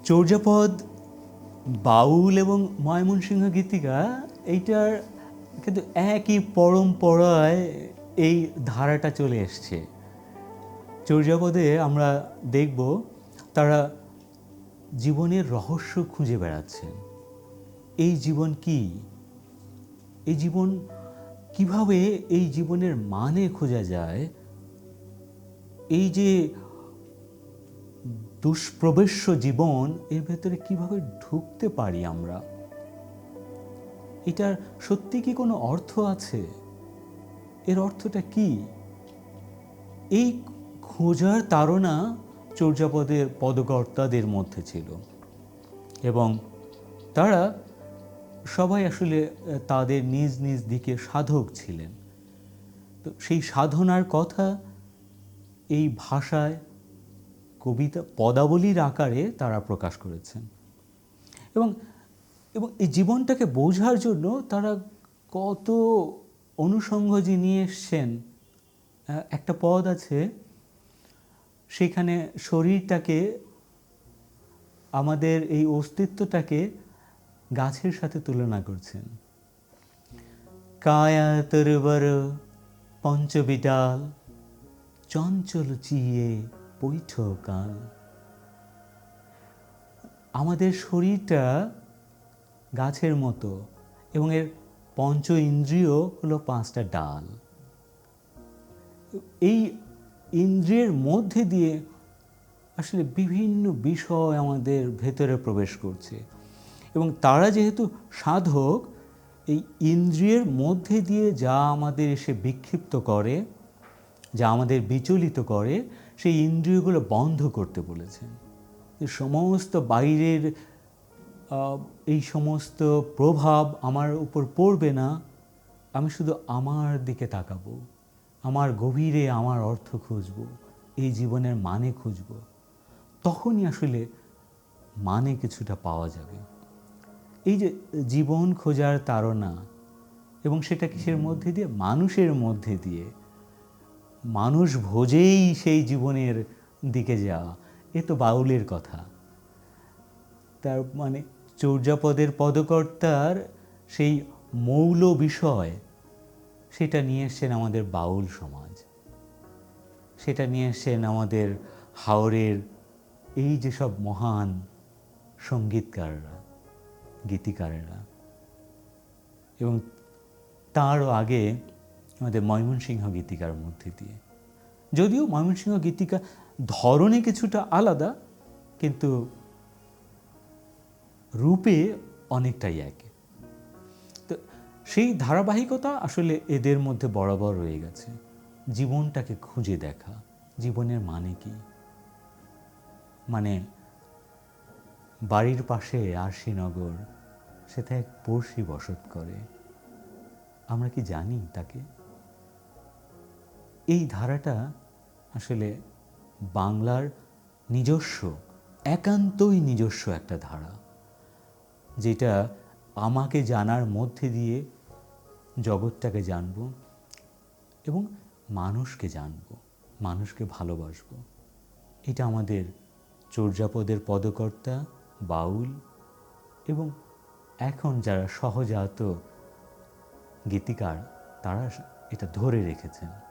চর্যাপদ, বাউল এবং ময়মনসিংহ গীতিকা এইটার কিন্তু একই পরম্পরায় এই ধারাটা চলে এসছে। চর্যাপদে আমরা দেখব তারা জীবনের রহস্য খুঁজে বেড়াচ্ছেন। এই জীবন কি? এই জীবন কিভাবে, এই জীবনের মানে খোঁজা যায়, এই যে দুষ্প্রবেশ্য জীবন, এর ভেতরে কিভাবে ঢুকতে পারি আমরা? এটার সত্যি কি কোনো অর্থ আছে? এর অর্থটা কি? এই খোঁজার তাড়না চর্যাপদের পদকর্তাদের মধ্যে ছিল এবং তারা সবাই আসলে তাদের নিজ নিজ দিকে সাধক ছিলেন। তো সেই সাধনার কথা এই ভাষায়, কবিতা, পদাবলীর আকারে তারা প্রকাশ করেছেন এবং এবং এই জীবনটাকে বোঝার জন্য তারা কত অনুষঙ্গ যে নিয়ে এসছেন। একটা পদ আছে, সেখানে শরীরটাকে, আমাদের এই অস্তিত্বটাকে গাছের সাথে তুলনা করছেন। কায়া তরবর পঞ্চবিটাল, চঞ্চল চিয়ে পৈঠ কাল। আমাদের শরীরটা গাছের মতো এবং এর পঞ্চ ইন্দ্রিয় হলো 5টা ডাল। এই ইন্দ্রিয়ের মধ্যে দিয়ে আসলে বিভিন্ন বিষয় আমাদের ভেতরে প্রবেশ করছে এবং তারা যেহেতু সাধক, এই ইন্দ্রিয়ের মধ্যে দিয়ে যা আমাদের এসে বিক্ষিপ্ত করে, যা আমাদের বিচলিত করে, সেই ইন্দ্রিয়গুলো বন্ধ করতে বলেছেন। সমস্ত বাইরের এই সমস্ত প্রভাব আমার উপর পড়বে না, আমি শুধু আমার দিকে তাকাবো, আমার গভীরে আমার অর্থ খুঁজব, এই জীবনের মানে খুঁজব। তখনই আসলে মানে কিছুটা পাওয়া যাবে। এই যে জীবন খোঁজার তাড়না, এবং সেটা কিসের মধ্যে দিয়ে? মানুষের মধ্যে দিয়ে। মানুষ ভোজেই সেই জীবনের দিকে যাওয়া, এ তো বাউলের কথা। তার মানে চর্যাপদের পদকর্তার সেই মৌল বিষয়, সেটা নিয়ে এসছেন আমাদের বাউল সমাজ, সেটা নিয়ে এসছেন আমাদের হাওরের এই যেসব মহান সঙ্গীতকাররা, গীতিকারেরা, এবং তারও আগে আমাদের ময়মনসিংহ গীতিকার মধ্যে দিয়ে। যদিও ময়মনসিংহ গীতিকা ধরনে কিছুটা আলাদা, কিন্তু রূপে অনেকটাই এক। তো সেই ধারাবাহিকতা আসলে এদের মধ্যে বরাবর রয়ে গেছে। জীবনটাকে খুঁজে দেখা, জীবনের মানে কি? মানে বাড়ির পাশে আরশিনগর, সেটা এক পড়শি বসত করে, আমরা কি জানি তাকে? এই ধারাটা আসলে বাংলার নিজস্ব, একান্তই নিজস্ব একটা ধারা, যেটা আমাকে জানার মধ্যে দিয়ে জগৎটাকে জানব এবং মানুষকে জানব, মানুষকে ভালোবাসব। এটা আমাদের চর্যাপদের পদকর্তা, বাউল এবং এখন যারা সহজাত গীতিকার, তারা এটা ধরে রেখেছেন।